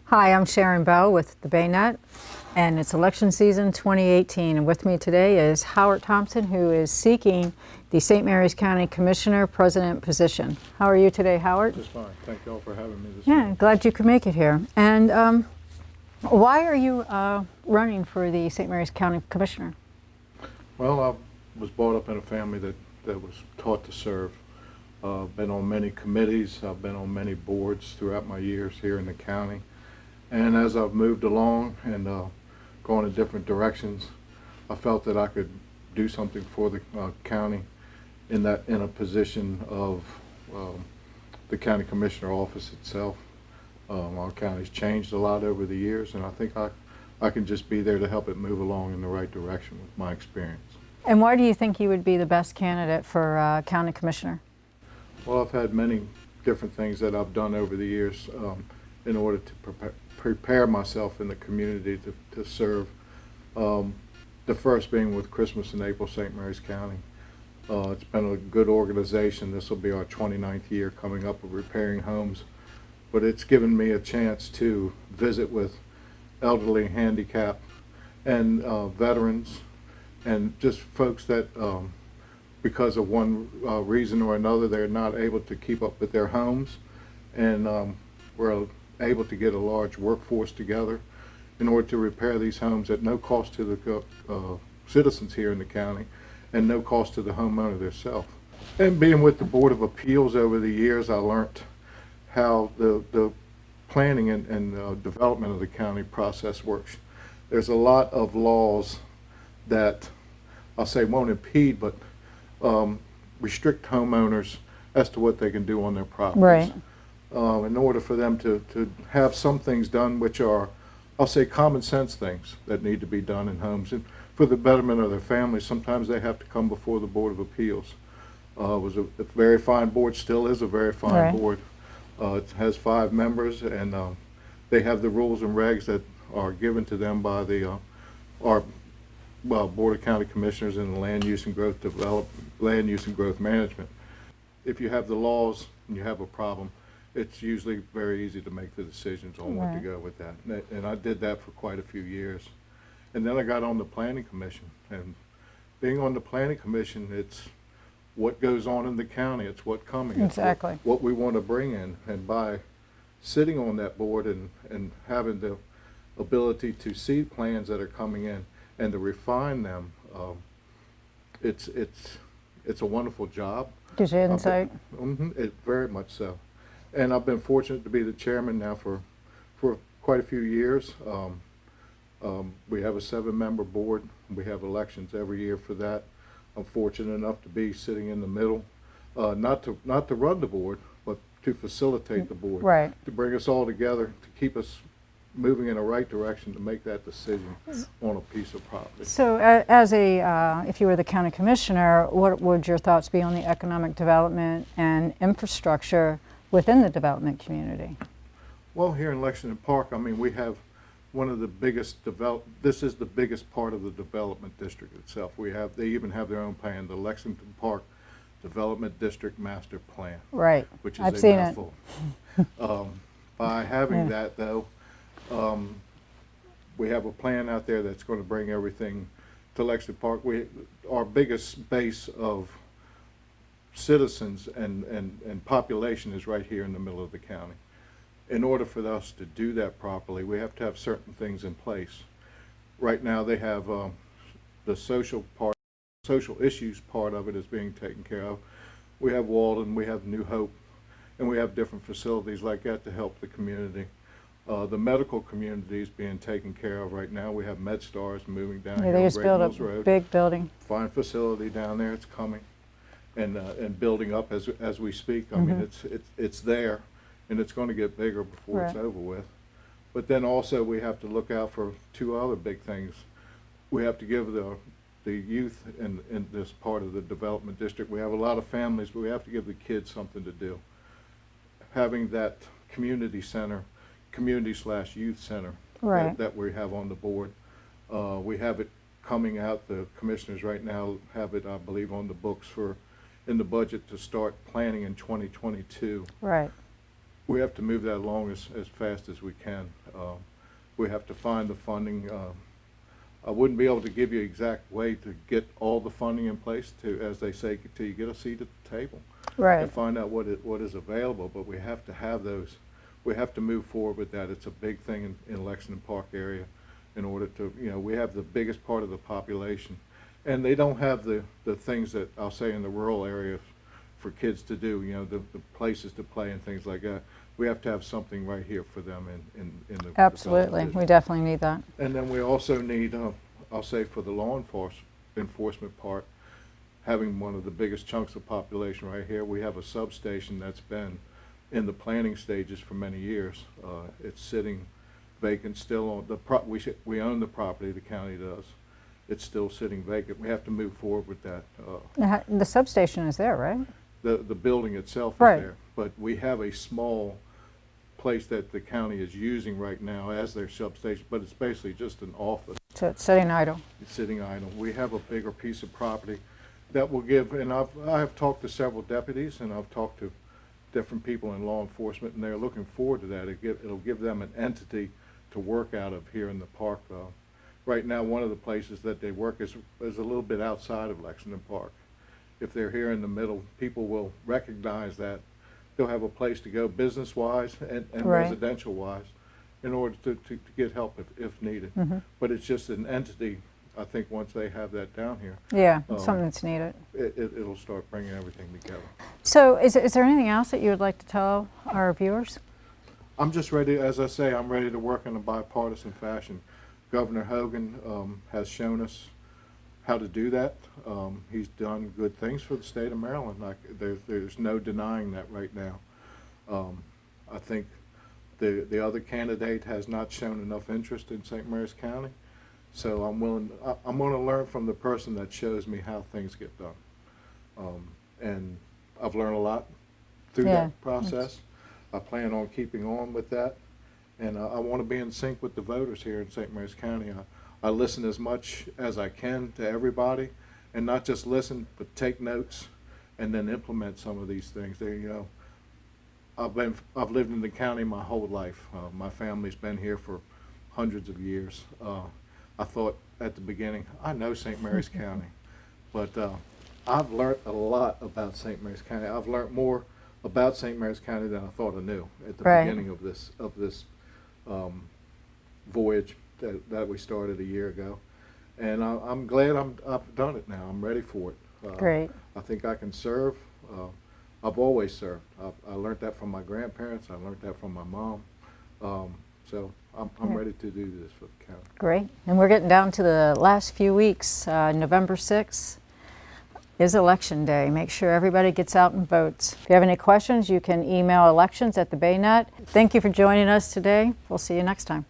Hi, I'm Sharon Bell with the Baynet, and it's election season 2018. And with me today is Howard Thompson, who is seeking the St. Mary's County Commissioner President position. How are you today, Howard? Just fine. Thank you all for having me this Yeah, morning. glad you could make it here. And why are you running for the St. Mary's County Commissioner? Well, I was brought up in a family that was taught to serve. Been on many committees. I've been on many boards throughout my years here in the county. And as I've moved along and gone in different directions, I felt that I could do something for the county in a position of the county commissioner office itself. Our county's changed a lot over the years, and I think I can just be there to help it move along in the right direction with my experience. And why do you think you would be the best candidate for county commissioner? Well, I've had many different things that I've done over the years in order to prepare myself in the community to serve. The first being with Christmas in April, St. Mary's County. It's been a good organization. This will be our 29th year coming up of repairing homes. But it's given me a chance to visit with elderly, handicapped, and veterans, and just folks that because of one reason or another, they're not able to keep up with their homes. And we're able to get a large workforce together in order to repair these homes at no cost to the citizens here in the county and no cost to the homeowner themselves. And being with the Board of Appeals over the years, I learned how the planning and development of the county process works. There's a lot of laws that I'll say won't impede, but restrict homeowners as to what they can do on their properties. Right. In order for them to have some things done which are, I'll say, common sense things that need to be done in homes. And for the betterment of their families, sometimes they have to come before the Board of Appeals. It was a very fine board, still is a very fine board. It has 5 members, and they have the rules and regs that are given to them by our Board of County Commissioners and the Land Use and Growth Management. If you have the laws and you have a problem, it's usually very easy to make the decisions on what to go with that. And I did that for quite a few years. And then I got on the Planning Commission. And being on the Planning Commission, it's what goes on in the county. It's what's coming. Exactly. It's what we want to bring in. And by sitting on that board and having the ability to see plans that are coming in and to refine them, it's a wonderful job. Gives you insight. It very much so. And I've been fortunate to be the chairman now for quite a few years. We have a 7-member board. We have elections every year for that. I'm fortunate enough to be sitting in the middle, not to run the board, but to facilitate the board, to bring us all together, to keep us moving in the right direction to make that decision on a piece of property. So as if you were the county commissioner, what would your thoughts be on the economic development and infrastructure within the development community? Well, here in Lexington Park, I mean, we have one of the biggest this is the biggest part of the development district itself. They even have their own plan, the Lexington Park Development District Master Plan. Right. Which is a mouthful. By having that, though, we have a plan out there that's going to bring everything to Lexington Park. Our biggest base of citizens and population is right here in the middle of the county. In order for us to do that properly, we have to have certain things in place. Right now they have the social issues part of it is being taken care of. We have Walden, we have New Hope, and we have different facilities like that to help the community. The medical community is being taken care of right now. We have MedStars moving down here they just on built Mills a Road. Big building. Fine facility down there. It's coming and building up as we speak. I mean, it's there, and it's going to get bigger before it's over with. But then also we have to look out for 2 other big things. We have to give the youth in this part of the development district. We have a lot of families, but we have to give the kids something to do. Having that community center, community/youth center that we have on the board. We have it coming out. The commissioners right now have it, I believe, on the books in the budget to start planning in 2022. We have to move that along as fast as we can. We have to find the funding. I wouldn't be able to give you an exact way to get all the funding in place to, as they say, till you get a seat at the table. Right. And find out what is available, but we have to have those. We have to move forward with that. It's a big thing in Lexington Park area in order to, we have the biggest part of the population. And they don't have the things that I'll say in the rural areas for kids to do, the places to play and things like that. We have to have something right here for them in the Absolutely. We definitely need that. And then we also need, I'll say for the law enforcement part, having one of the biggest chunks of population right here. We have a substation that's been in the planning stages for many years. It's sitting vacant still on we own the property, the county does. It's still sitting vacant. We have to move forward with that. The substation is there, right? The building itself is Right. there, but we have a small place that the county is using right now as their substation, but it's basically just an office. So it's sitting idle. It's sitting idle. We have a bigger piece of property that will give, and I have talked to several deputies, and I've talked to different people in law enforcement, and they're looking forward to that. It'll give them an entity to work out of here in the park. Right now, one of the places that they work is a little bit outside of Lexington Park. If they're here in the middle, people will recognize that. They'll have a place to go business-wise and Right. residential-wise in order to get help if needed. But it's just an entity, I think, once they have that down here, Yeah, it's something that's needed. it'll start bringing everything together. So is there anything else that you would like to tell our viewers? I'm just ready, as I say, I'm ready to work in a bipartisan fashion. Governor Hogan has shown us how to do that. He's done good things for the state of Maryland. There's no denying that right now. I think the other candidate has not shown enough interest in St. Mary's County. So I'm going to learn from the person that shows me how things get done. And I've learned a lot through that process. I plan on keeping on with that. And I want to be in sync with the voters here in St. Mary's County. I listen as much as I can to everybody, and not just listen, but take notes and then implement some of these things. I've lived in the county my whole life. My family's been here for hundreds of years. I thought at the beginning, I know St. Mary's County, but I've learned a lot about St. Mary's County. I've learned more about St. Mary's County than I thought I knew at the beginning of this voyage that we started a year ago. And I'm glad I've done it now. I'm ready for it. Great. I think I can serve. I've always served. I learned that from my grandparents. I learned that from my mom. So I'm ready to do this for the county. Great. And we're getting down to the last few weeks. November 6th is Election Day. Make sure everybody gets out and votes. If you have any questions, you can email elections@thebaynet. Thank you for joining us today. We'll see you next time.